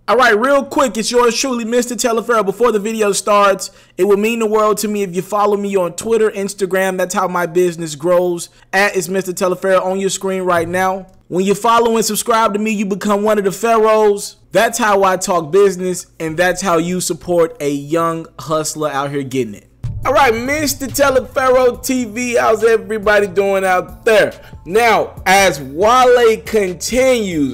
All right, real quick, it's yours truly, Mr. Taliaferro. Before the video starts, it would mean the world to me if you follow me on Twitter, Instagram. That's how my business grows. It's Mr. Taliaferro on your screen right now. When you follow and subscribe to me, you become one of the Pharaohs. That's how I talk business, and that's how you support a young hustler out here getting it. All right, Mr. Taliaferro TV, how's everybody doing out there? Now, as Wale continues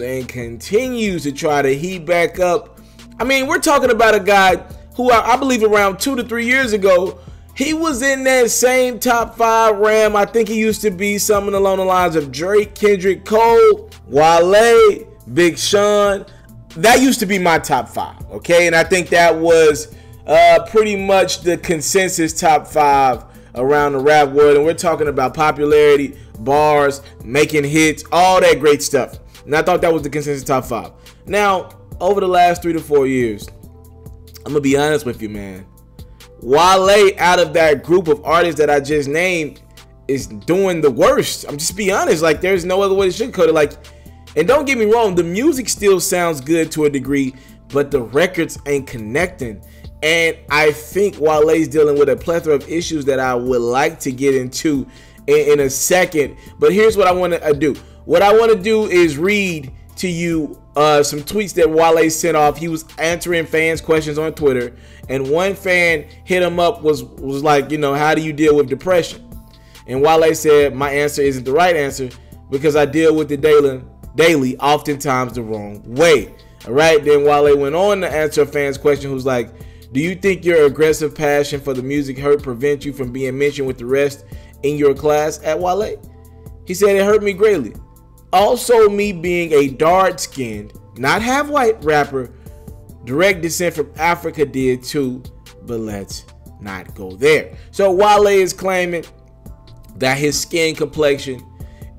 to try to heat back up, I mean, we're talking about a guy who I believe around 2 to 3 years ago, he was in that same top 5 RAM. I think he used to be something along the lines of Drake, Kendrick, Cole, Wale, Big Sean. That used to be my top 5, okay? And I think that was pretty much the consensus top 5 around the rap world. And we're talking about popularity, bars, making hits, all that great stuff. And I thought that was the consensus top 5. Now, over the last 3 to 4 years, I'm gonna be honest with you, man. Wale, out of that group of artists that I just named, is doing the worst. I'm just be honest. Like, there's no other way to sugarcoat it. Like, and don't get me wrong, the music still sounds good to a degree, but the records ain't connecting. And I think Wale's dealing with a plethora of issues that I would like to get into in a second. But here's what I want to do. What I want to do is read to you some tweets that Wale sent off. He was answering fans' questions on Twitter. And one fan hit him up, was like, you know, how do you deal with depression? And Wale said, my answer isn't the right answer because I deal with it daily, oftentimes the wrong way. All right. Then Wale went on to answer a fan's question who's like, do you think your aggressive passion for the music hurt prevent you from being mentioned with the rest in your class at Wale? He said it hurt me greatly. Also, me being a dark-skinned, not half-white rapper, direct descent from Africa did too, but let's not go there. So Wale is claiming that his skin complexion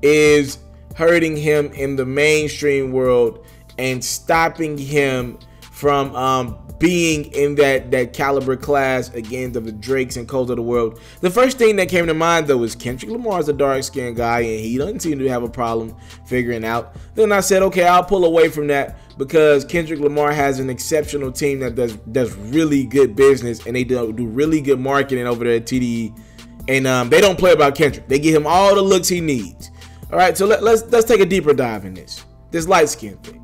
is hurting him in the mainstream world and stopping him from being in that caliber class again of the Drakes and Coles of the world. The first thing that came to mind though is Kendrick Lamar is a dark-skinned guy and he doesn't seem to have a problem figuring out. Then I said, okay, I'll pull away from that because Kendrick Lamar has an exceptional team that does really good business and they do really good marketing over there at TDE. And they don't play about Kendrick. They give him all the looks he needs. All right, so let's take a deeper dive in this light skin thing.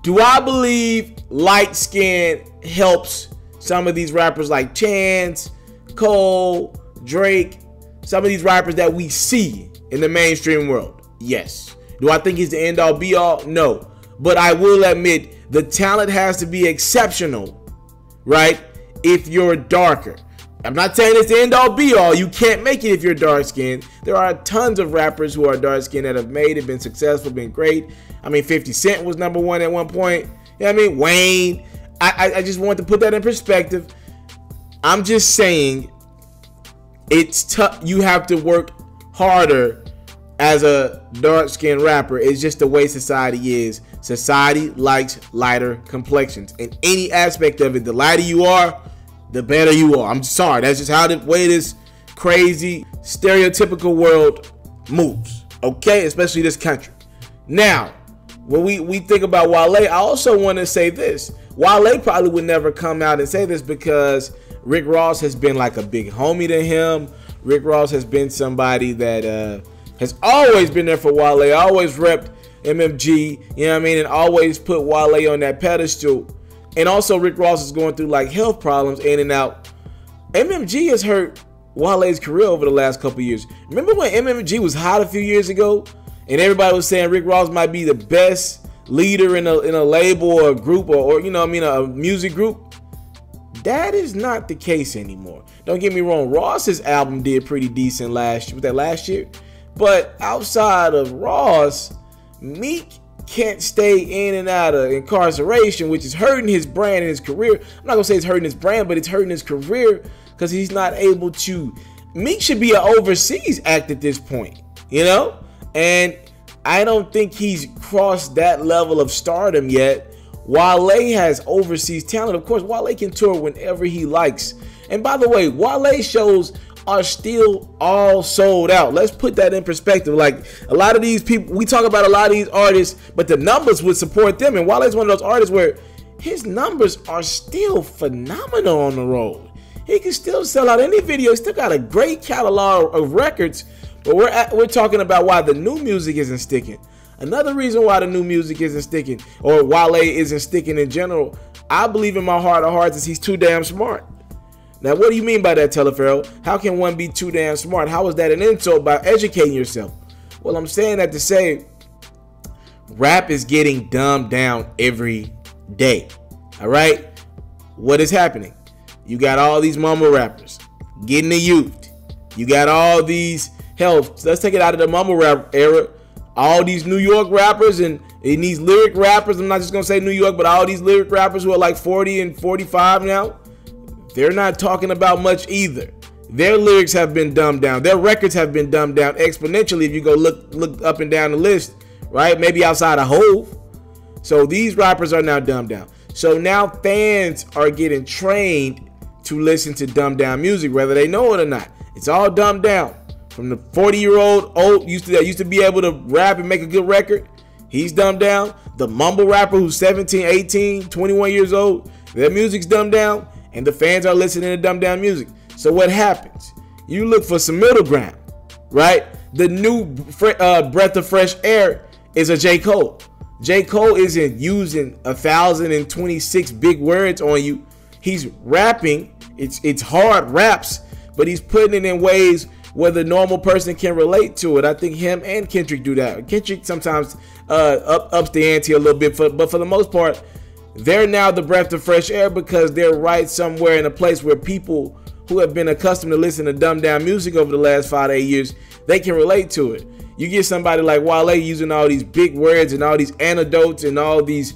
Do I believe light skin helps some of these rappers like Chance, Cole, Drake, some of these rappers that we see in the mainstream world? Yes. Do I think it's the end all be all? No. But I will admit the talent has to be exceptional, right? If you're darker. I'm not saying it's the end all be all. You can't make it if you're dark skinned. There are tons of rappers who are dark skinned that have made it, been successful, been great. I mean, 50 Cent was #1 at one point. You know what I mean? Wayne. I just want to put that in perspective. I'm just saying it's tough. You have to work harder as a dark skinned rapper. It's just the way society is. Society likes lighter complexions. In any aspect of it, the lighter you are, the better you are. I'm sorry. That's just how the way this crazy, stereotypical world moves. Okay? Especially this country. Now, when we think about Wale, I also want to say this. Wale probably would never come out and say this because Rick Ross has been like a big homie to him. Rick Ross has been somebody that has always been there for Wale. Always repped MMG, you know what I mean? And always put Wale on that pedestal. And also Rick Ross is going through like health problems in and out. MMG has hurt Wale's career over the last couple years. Remember when MMG was hot a few years ago? And everybody was saying Rick Ross might be the best leader in a label or a group or you know what I mean, a music group. That is not the case anymore. Don't get me wrong, Ross's album did pretty decent last year. Was that last year? But outside of Ross, Meek can't stay in and out of incarceration, which is hurting his brand and his career. I'm not gonna say it's hurting his brand, but it's hurting his career because he's not able to. Meek should be an overseas act at this point, you know? And I don't think he's crossed that level of stardom yet. Wale has overseas talent. Of course, Wale can tour whenever he likes. And by the way, Wale shows are still all sold out. Let's put that in perspective. Like a lot of these people, we talk about a lot of these artists, but the numbers would support them. And Wale's one of those artists where his numbers are still phenomenal on the road. He can still sell out any video. He's still got a great catalog of records, but we're talking about why the new music isn't sticking. Another reason why the new music isn't sticking, or Wale isn't sticking in general, I believe in my heart of hearts is he's too damn smart. Now, what do you mean by that, Taliaferro? How can one be too damn smart? How is that an insult by educating yourself? Well, I'm saying that to say rap is getting dumbed down every day. All right? What is happening? You got all these mumble rappers getting the youth. You got all these, hell, let's take it out of the mumble rap era. All these New York rappers and these lyric rappers, I'm not just going to say New York, but all these lyric rappers who are like 40 and 45 now, they're not talking about much either. Their lyrics have been dumbed down. Their records have been dumbed down exponentially if you go look up and down the list, right? Maybe outside of Hove. So these rappers are now dumbed down. So now fans are getting trained to listen to dumbed down music, whether they know it or not. It's all dumbed down. From the 40-year-old old used to be able to rap and make a good record, he's dumbed down. The mumble rapper who's 17, 18, 21 years old, their music's dumbed down, and the fans are listening to dumbed down music. So what happens? You look for some middle ground, right? The new breath of fresh air is a J.Cole. J.Cole isn't using 1,026 big words on you. He's rapping. It's hard raps, but he's putting it in ways where the normal person can relate to it. I think him and Kendrick do that. Kendrick sometimes ups the ante a little bit, but for the most part, they're now the breath of fresh air because they're right somewhere in a place where people who have been accustomed to listen to dumbed down music over the last 5 to 8 years, they can relate to it. You get somebody like Wale using all these big words and all these anecdotes and all these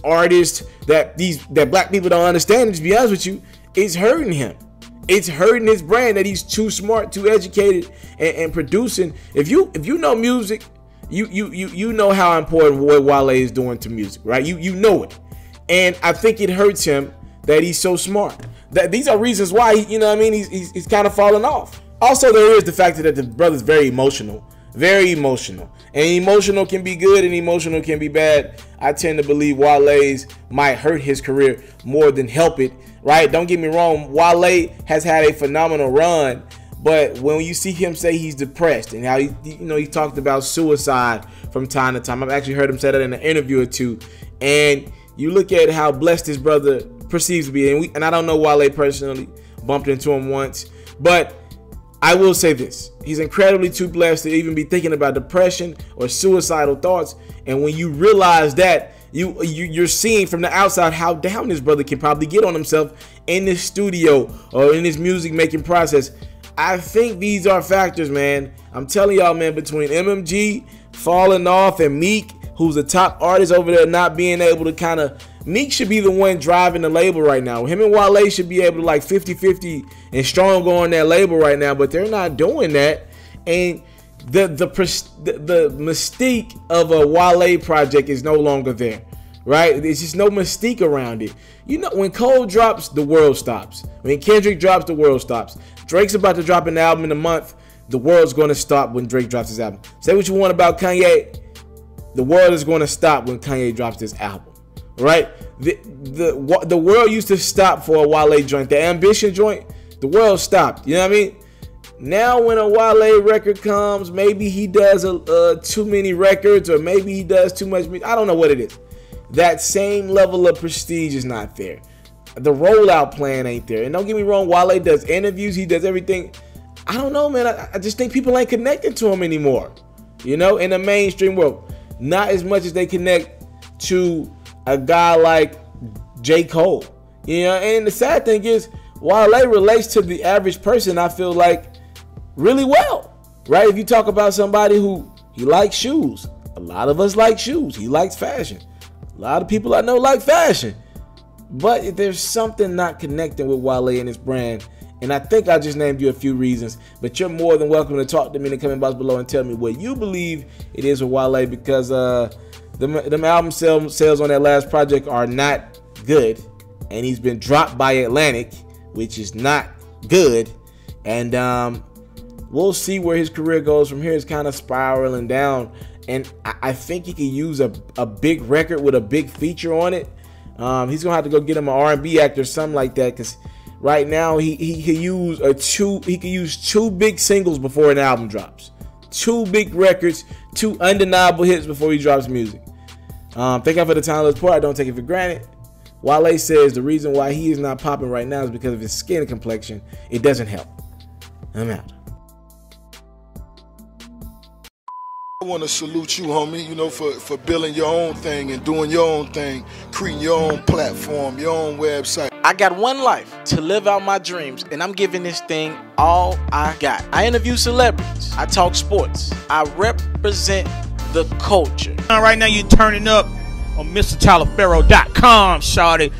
artists that black people don't understand. And to be honest with you, it's hurting him. It's hurting his brand that he's too smart, too educated, and producing. If you know music, you know how important what Wale is doing to music, right? You know it, and I think it hurts him that he's so smart. That these are reasons why he's kind of falling off. Also, there is the fact that the brother's very emotional. Very emotional. And emotional can be good and emotional can be bad. I tend to believe Wale's might hurt his career more than help it, right? Don't get me wrong. Wale has had a phenomenal run, but when you see him say he's depressed and how he talked about suicide from time to time. I've actually heard him say that in an interview or two. And you look at how blessed his brother perceives to be. And I don't know Wale personally, bumped into him once, but I will say this. He's incredibly too blessed to even be thinking about depression or suicidal thoughts. And when you realize that, you're seeing from the outside how down this brother can probably get on himself in this studio or in his music making process. I think these are factors, man. I'm telling y'all, man, between MMG falling off and Meek, who's the top artist over there, not being able to Meek should be the one driving the label right now. Him and Wale should be able to like 50-50 and strong on that label right now, but they're not doing that. And the mystique of a Wale project is no longer there, right? There's just no mystique around it. You know, when Cole drops, the world stops. When Kendrick drops, the world stops. Drake's about to drop an album in a month. The world's going to stop when Drake drops his album. Say what you want about Kanye. The world is going to stop when Kanye drops this album. Right? The world used to stop for a Wale joint. The Ambition joint, the world stopped. You know what I mean? Now when a Wale record comes, maybe he does too many records, or maybe he does too much music. I don't know what it is. That same level of prestige is not there. The rollout plan ain't there. And don't get me wrong, Wale does interviews, he does everything. I don't know, man. I just think people ain't connected to him anymore. You know, in the mainstream world. Not as much as they connect to a guy like J.Cole. You know, and the sad thing is, Wale relates to the average person, I feel like, really well. Right? If you talk about somebody who he likes shoes, a lot of us like shoes. He likes fashion. A lot of people I know like fashion. But there's something not connecting with Wale and his brand. And I think I just named you a few reasons. But you're more than welcome to talk to me in the comment box below and tell me what you believe it is with Wale, because them album sales on that last project are not good. And he's been dropped by Atlantic, which is not good. And we'll see where his career goes from here. It's kind of spiraling down. And I think he could use a big record with a big feature on it. He's gonna have to go get him an R&B actor or something like that, because right now he could use two big singles before an album drops, 2 big records, 2 undeniable hits before he drops music. Thank God for the timeless part. I don't take it for granted. Wale says the reason why he is not popping right now is because of his skin complexion. It doesn't help. I'm out. I want to salute you, homie, you know, for building your own thing and doing your own thing, creating your own platform, your own website. I got one life to live out my dreams, and I'm giving this thing all I got. I interview celebrities. I talk sports. I represent the culture. Right now you're turning up on MrTaliaferro.com, shawty.